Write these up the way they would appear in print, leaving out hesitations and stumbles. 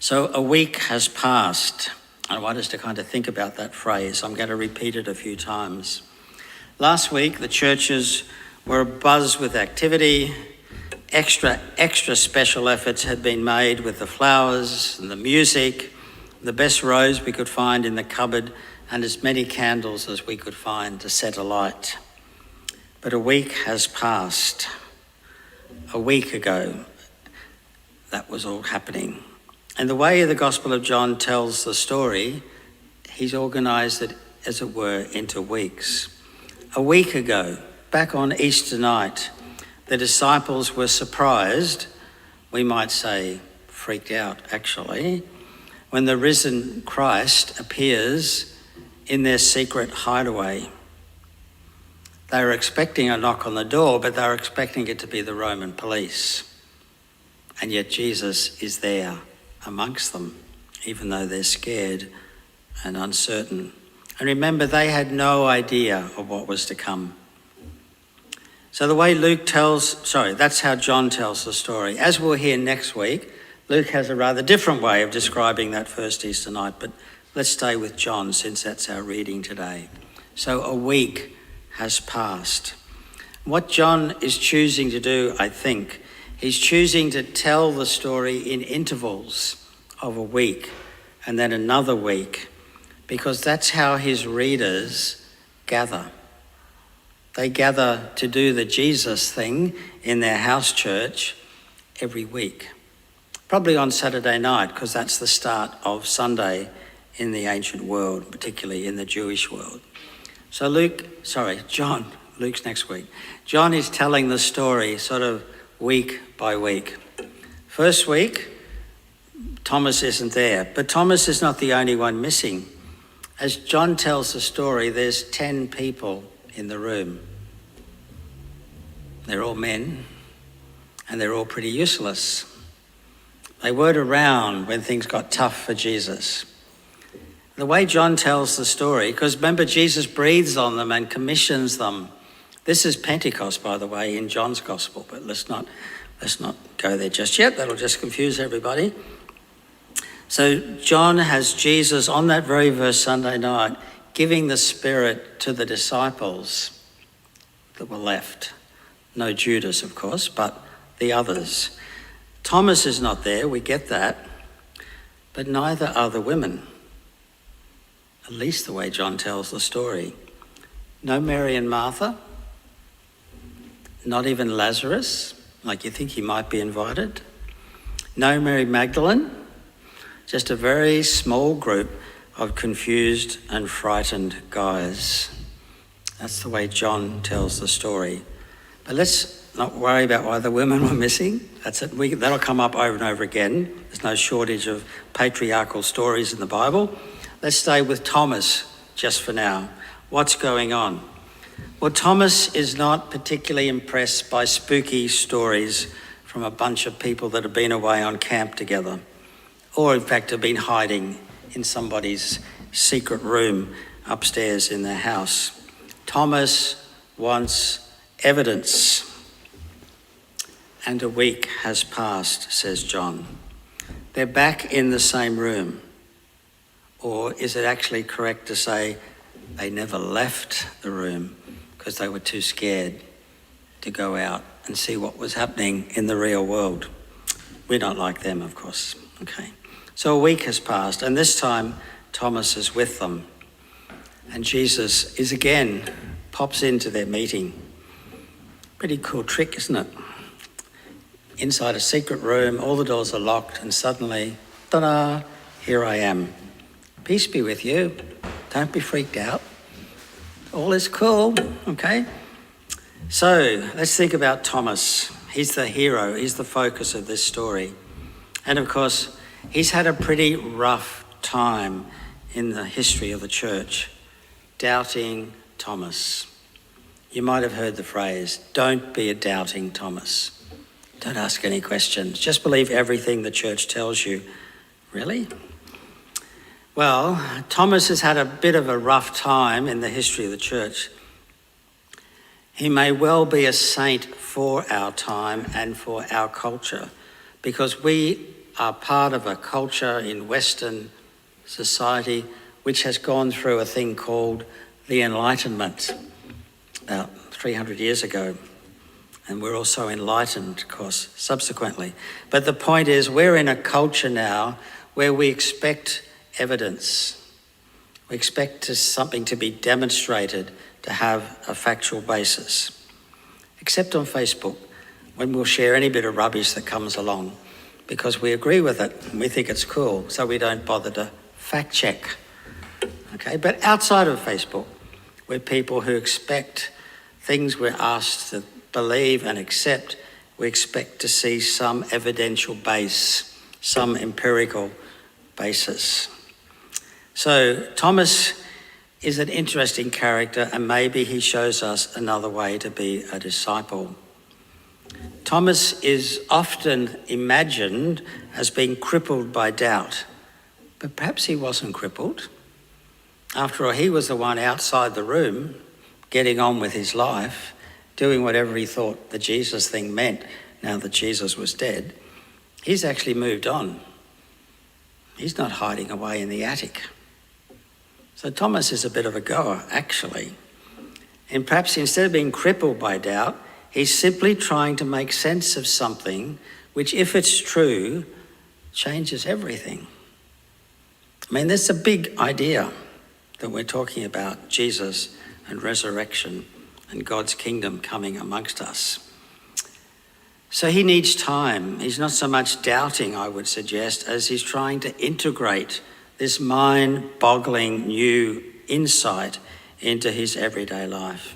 So a week has passed. I want us to kind of think about that phrase. I'm going to repeat it a few times. Last week, the churches were abuzz with activity. Extra special efforts had been made with the flowers and the music, the best rose we could find in the cupboard, and as many candles as we could find to set alight. But a week has passed. A week ago, that was all happening. And the way the Gospel of John tells the story, he's organised it, as it were, into weeks. A week ago, back on Easter night, the disciples were surprised, we might say freaked out actually, when the risen Christ appears in their secret hideaway. They were expecting a knock on the door, but they were expecting it to be the Roman police. And yet Jesus is there amongst them, even though they're scared and uncertain. And remember, they had no idea of what was to come. So the way that's how John tells the story. As we'll hear next week, Luke has a rather different way of describing that first Easter night, but let's stay with John since that's our reading today. So a week has passed. What John is choosing to do, I think, he's choosing to tell the story in intervals of a week and then another week, because that's how his readers gather. They gather to do the Jesus thing in their house church every week. Probably on Saturday night, because that's the start of Sunday in the ancient world, particularly in the Jewish world. So John, Luke's next week. John is telling the story sort of week by week. First week, Thomas isn't there, but Thomas is not the only one missing. As John tells the story, there's 10 people in the room. They're all men, and they're all pretty useless. They weren't around when things got tough for Jesus. The way John tells the story, because remember, Jesus breathes on them and commissions them. This is Pentecost, by the way, in John's Gospel, but let's not go there just yet. That'll just confuse everybody. So John has Jesus on that very first Sunday night giving the Spirit to the disciples that were left. No Judas, of course, but the others. Thomas is not there, we get that, but neither are the women, at least the way John tells the story. No Mary and Martha, not even Lazarus, like you think he might be invited. No Mary Magdalene, just a very small group of confused and frightened guys. That's the way John tells the story. But let's not worry about why the women were missing. That's it. That'll come up over and over again. There's no shortage of patriarchal stories in the Bible. Let's stay with Thomas just for now. What's going on? Well, Thomas is not particularly impressed by spooky stories from a bunch of people that have been away on camp together, or in fact have been hiding in somebody's secret room upstairs in their house. Thomas wants evidence. And a week has passed, says John. They're back in the same room. Or is it actually correct to say they never left the room because they were too scared to go out and see what was happening in the real world? We're not like them, of course. Okay. So a week has passed, and this time Thomas is with them. And Jesus pops into their meeting. Pretty cool trick, isn't it? Inside a secret room, all the doors are locked, and suddenly, ta-da, here I am. Peace be with you. Don't be freaked out. All is cool, okay? So let's think about Thomas. He's the hero. He's the focus of this story. And of course, he's had a pretty rough time in the history of the church. Doubting Thomas. You might have heard the phrase, don't be a doubting Thomas. Don't ask any questions. Just believe everything the church tells you. Really? Well, Thomas has had a bit of a rough time in the history of the church. He may well be a saint for our time and for our culture, because we are part of a culture in Western society which has gone through a thing called the Enlightenment about 300 years ago. And we're also enlightened, of course, subsequently. But the point is, we're in a culture now where we expect evidence. We expect something to be demonstrated to have a factual basis. Except on Facebook, when we'll share any bit of rubbish that comes along, because we agree with it and we think it's cool, so we don't bother to fact check. Okay, but outside of Facebook, we're people who expect things we're asked to believe and accept. We expect to see some evidential base, some empirical basis. So Thomas is an interesting character, and maybe he shows us another way to be a disciple. Thomas is often imagined as being crippled by doubt, but perhaps he wasn't crippled. After all, he was the one outside the room, getting on with his life, doing whatever he thought the Jesus thing meant now that Jesus was dead. He's actually moved on. He's not hiding away in the attic. So Thomas is a bit of a goer, actually. And perhaps instead of being crippled by doubt, he's simply trying to make sense of something which, if it's true, changes everything. I mean, that's a big idea that we're talking about, Jesus and resurrection and God's kingdom coming amongst us. So he needs time. He's not so much doubting, I would suggest, as he's trying to integrate this mind-boggling new insight into his everyday life.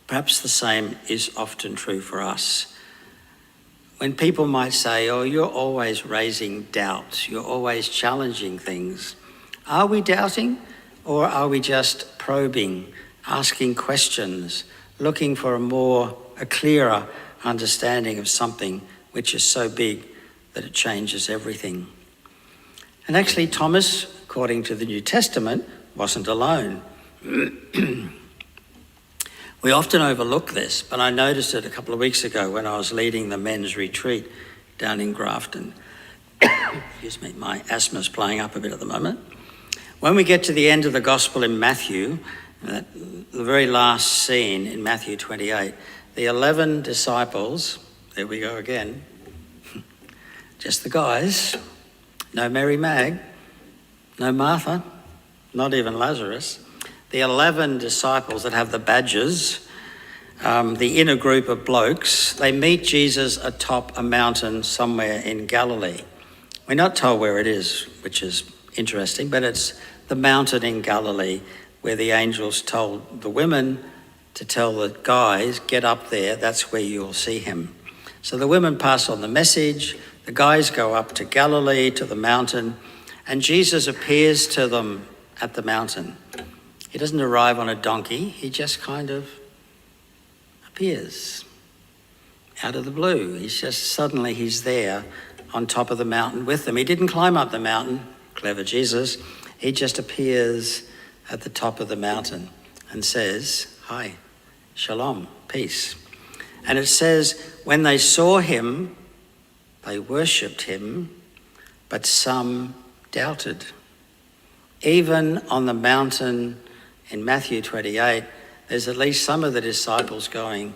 Perhaps the same is often true for us. When people might say, oh, you're always raising doubts, you're always challenging things. Are we doubting, or are we just probing, asking questions, looking for a clearer understanding of something which is so big that it changes everything? And actually, Thomas, according to the New Testament, wasn't alone. We often overlook this, but I noticed it a couple of weeks ago when I was leading the men's retreat down in Grafton. Excuse me, my asthma's playing up a bit at the moment. When we get to the end of the gospel in Matthew, the very last scene in Matthew 28, the 11 disciples, there we go again, just the guys, no Mary Mag, no Martha, not even Lazarus. The 11 disciples that have the badges, the inner group of blokes, they meet Jesus atop a mountain somewhere in Galilee. We're not told where it is, which is interesting, but it's the mountain in Galilee where the angels told the women to tell the guys, get up there, that's where you'll see him. So the women pass on the message, the guys go up to Galilee, to the mountain, and Jesus appears to them at the mountain. He doesn't arrive on a donkey, he just kind of appears out of the blue. Suddenly he's there on top of the mountain with them. He didn't climb up the mountain, clever Jesus. He just appears at the top of the mountain and says, hi, shalom, peace. And it says, when they saw him, they worshipped him, but some doubted. Even on the mountain in Matthew 28, there's at least some of the disciples going,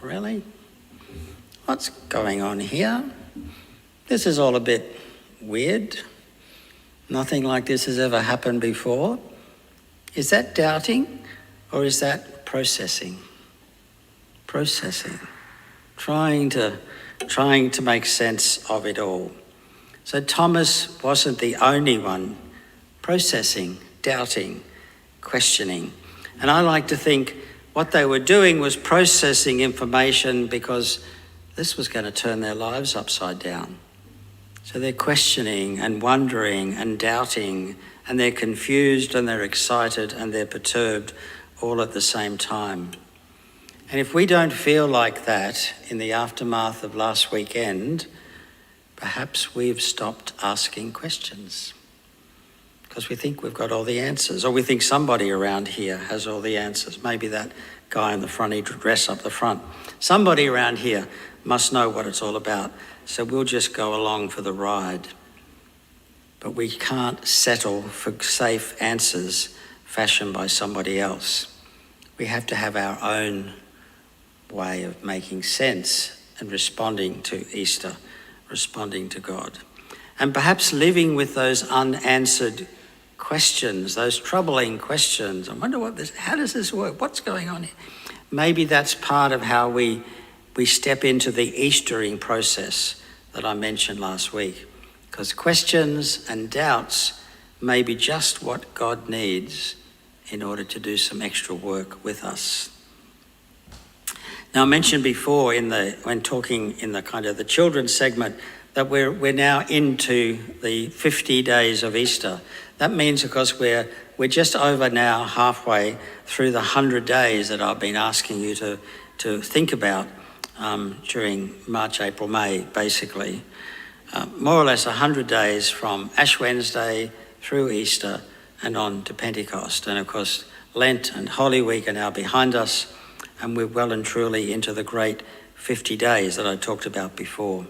really? What's going on here? This is all a bit weird. Nothing like this has ever happened before. Is that doubting or is that processing? Processing. Trying to make sense of it all. So Thomas wasn't the only one processing, doubting, questioning. And I like to think what they were doing was processing information because this was going to turn their lives upside down. So they're questioning and wondering and doubting, and they're confused and they're excited and they're perturbed all at the same time. And if we don't feel like that in the aftermath of last weekend, perhaps we've stopped asking questions because we think we've got all the answers, or we think somebody around here has all the answers. Maybe that guy in the front, he dress up the front. Somebody around here must know what it's all about, so we'll just go along for the ride. But we can't settle for safe answers fashioned by somebody else. We have to have our own way of making sense and responding to Easter, responding to God. And perhaps living with those unanswered questions, those troubling questions. I wonder how does this work? What's going on here? Maybe that's part of how we step into the Eastering process that I mentioned last week. Because questions and doubts may be just what God needs in order to do some extra work with us. Now, I mentioned before when talking in the kind of the children's segment that we're now into the 50 days of Easter. That means, of course, we're just over now halfway through the 100 days that I've been asking you to think about during March, April, May, basically. More or less 100 days from Ash Wednesday through Easter and on to Pentecost. And of course, Lent and Holy Week are now behind us, and we're well and truly into the great 50 days that I talked about before.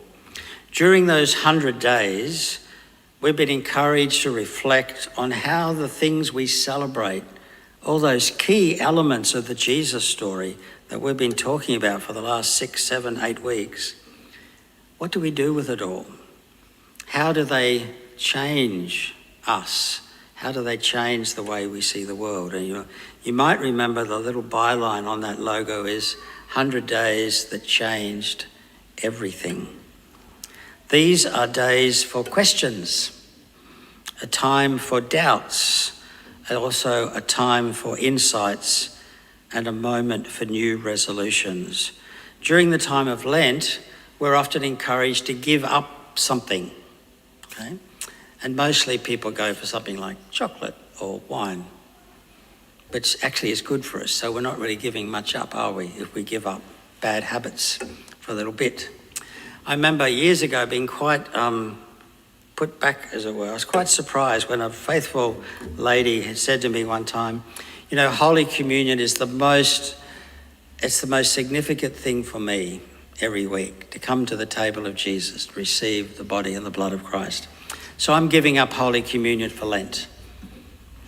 During those 100 days, we've been encouraged to reflect on how the things we celebrate, all those key elements of the Jesus story that we've been talking about for the last 6, 7, 8 weeks, what do we do with it all? How do they change us? How do they change the way we see the world? And you might remember the little byline on that logo is 100 days that changed everything. These are days for questions, a time for doubts, and also a time for insights and a moment for new resolutions. During the time of Lent, we're often encouraged to give up something, okay? And mostly people go for something like chocolate or wine, which actually is good for us. So we're not really giving much up, are we, if we give up bad habits for a little bit? I remember years ago being quite put back, as it were. I was quite surprised when a faithful lady had said to me one time, Holy Communion is the most significant thing for me every week, to come to the table of Jesus, to receive the body and the blood of Christ. So I'm giving up Holy Communion for Lent.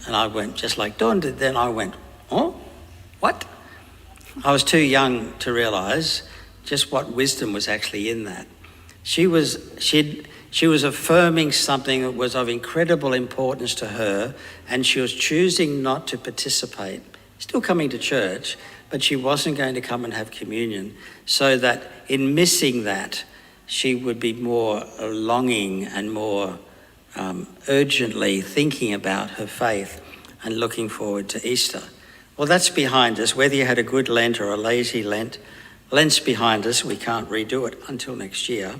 And I went, just like Dawn did then, I went, oh, what? I was too young to realise just what wisdom was actually in that. She was affirming something that was of incredible importance to her, and she was choosing not to participate, still coming to church, but she wasn't going to come and have communion, so that in missing that, she would be more longing and more urgently thinking about her faith and looking forward to Easter. Well, that's behind us. Whether you had a good Lent or a lazy Lent, Lent's behind us. We can't redo it until next year.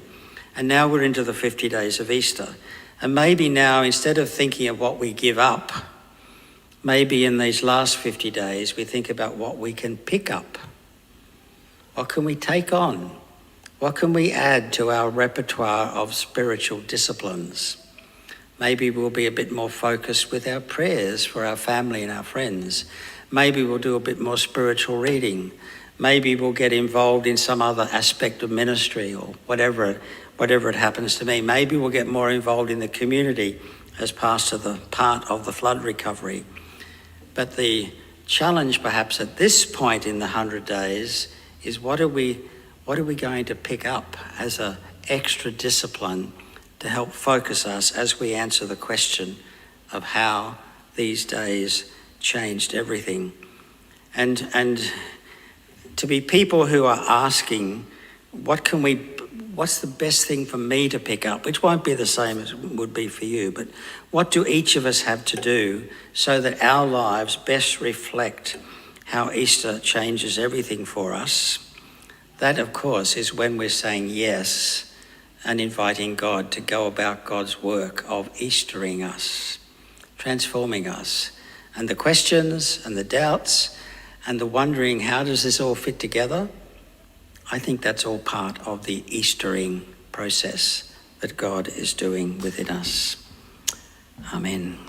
And now we're into the 50 days of Easter. And maybe now, instead of thinking of what we give up, maybe in these last 50 days, we think about what we can pick up. What can we take on? What can we add to our repertoire of spiritual disciplines? Maybe we'll be a bit more focused with our prayers for our family and our friends. Maybe we'll do a bit more spiritual reading. Maybe we'll get involved in some other aspect of ministry or whatever it happens to me. Maybe we'll get more involved in the community as part of the flood recovery. But the challenge perhaps at this point in the 100 days is what are we going to pick up as an extra discipline to help focus us as we answer the question of how these days changed everything. And to be people who are asking, what's the best thing for me to pick up, which won't be the same as it would be for you, but what do each of us have to do so that our lives best reflect how Easter changes everything for us? That, of course, is when we're saying yes and inviting God to go about God's work of Eastering us, transforming us. And the questions and the doubts and the wondering, how does this all fit together? I think that's all part of the Eastering process that God is doing within us. Amen.